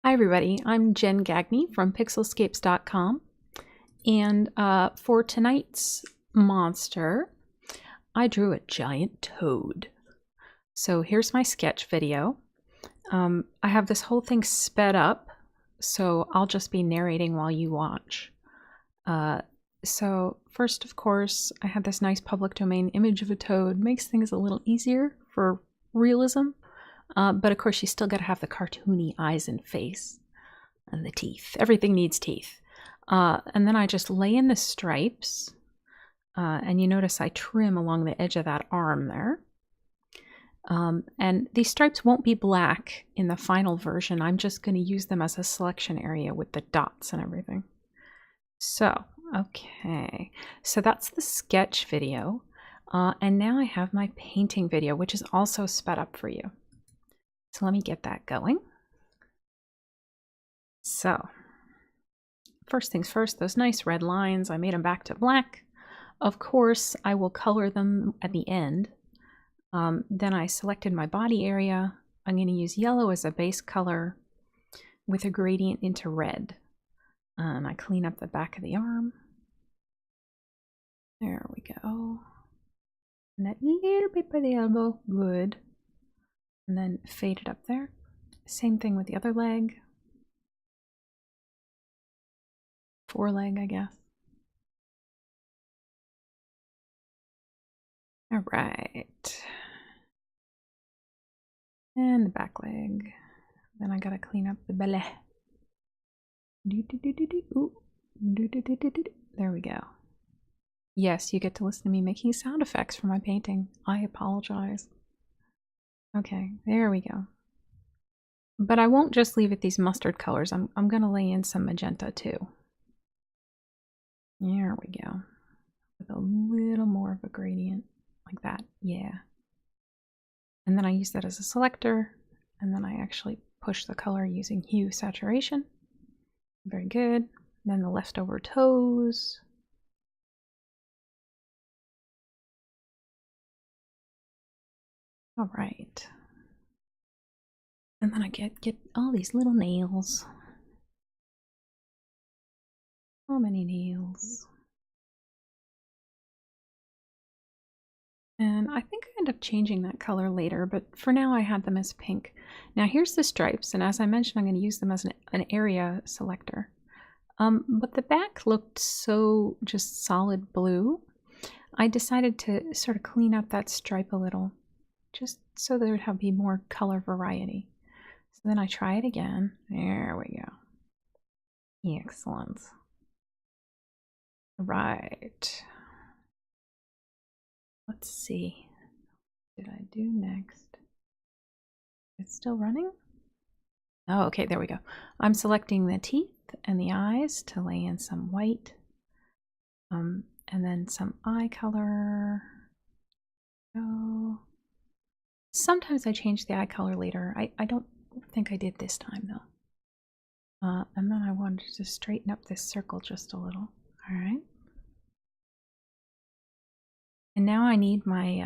Hi everybody, I'm Jen Gagney from Pixelscapes.com, and for tonight's monster, I drew a giant toad. So here's my sketch video. I have this whole thing sped up, so I'll just be narrating while you watch. So first, of course, I have this nice public domain image of a toad. Makes things a little easier for realism, but of course you still got to have the cartoony eyes and face. And the teeth. Everything needs teeth. And then I just lay in the stripes. And you notice I trim along the edge of that arm there. And these stripes won't be black in the final version. I'm just going to use them as a selection area with the dots and everything. So, okay. So that's the sketch video. And now I have my painting video, which is also sped up for you. So let me get that going. So, first things first, those nice red lines, I made them back to black. Of course, I will color them at the end. Then I selected my body area. I'm going to use yellow as a base color with a gradient into red. And I clean up the back of the arm. There we go. And that little bit by the elbow, good. And then fade it up there. Same thing with the other leg. Foreleg, I guess. All right. And the back leg. Then I gotta clean up the belly. There we go. Yes, you get to listen to me making sound effects for my painting. I apologize. Okay, there we go. But I won't just leave it these mustard colors. I'm gonna lay in some magenta too. There we go. With a little more of a gradient like that. Yeah. And then I use that as a selector, and then I actually push the color using hue saturation. Very good. Then the leftover toes. All right. And then I get all these little nails. So many nails. And I think I end up changing that color later, but for now I had them as pink. Now here's the stripes, and as I mentioned, I'm going to use them as an area selector. But the back looked so just solid blue. I decided to sort of clean up that stripe a little, just so there would be more color variety. So then I try it again. There we go. Excellent. Right. Let's see. What did I do next? It's still running? Oh, okay, there we go. I'm selecting the teeth and the eyes to lay in some white. And then some eye color. Oh. Sometimes I change the eye color later. I don't think I did this time though. And then I wanted to straighten up this circle just a little. All right. And now I need my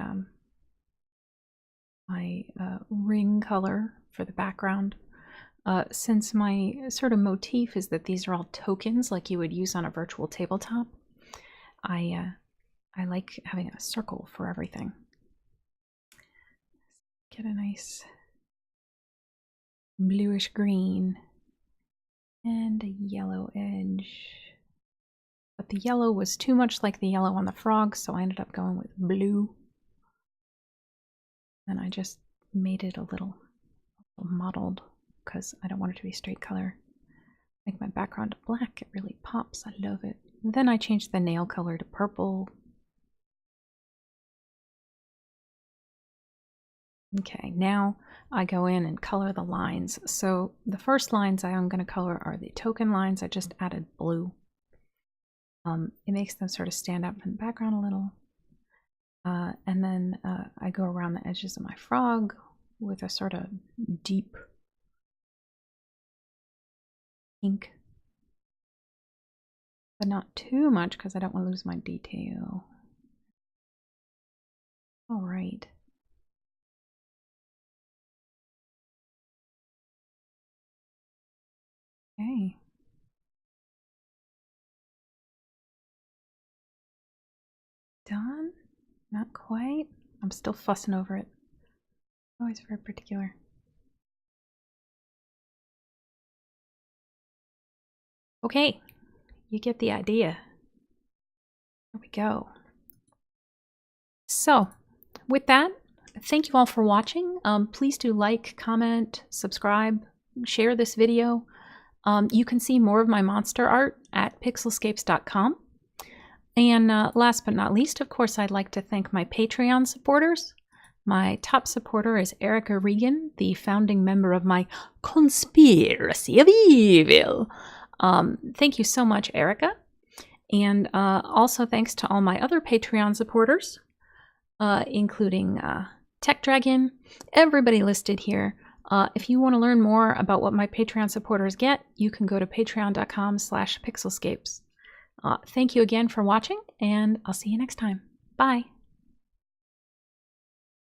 ring color for the background. Since my sort of motif is that these are all tokens like you would use on a virtual tabletop, I like having a circle for everything. Get a nice bluish green and a yellow edge. But the yellow was too much like the yellow on the frog, so I ended up going with blue. And I just made it a little mottled because I don't want it to be straight color. Make my background black, it really pops, I love it. And then I changed the nail color to purple. Okay, now I go in and color the lines. So the first lines I am going to color are the token lines. I just added blue. It makes them sort of stand out from the background a little. And then I go around the edges of my frog with a sort of deep pink. But not too much because I don't want to lose my detail. All right. Okay. Done? Not quite. I'm still fussing over it. Always very particular. Okay, you get the idea. There we go. So, with that, thank you all for watching. Please do like, comment, subscribe, share this video. You can see more of my monster art at Pixelscapes.com. And last but not least, of course, I'd like to thank my Patreon supporters. My top supporter is Erica Regan, the founding member of my Conspiracy of Evil. Thank you so much, Erica. And also thanks to all my other Patreon supporters, including Tech Dragon, everybody listed here. If you want to learn more about what my Patreon supporters get, you can go to patreon.com/pixelscapes. Thank you again for watching, and I'll see you next time. Bye.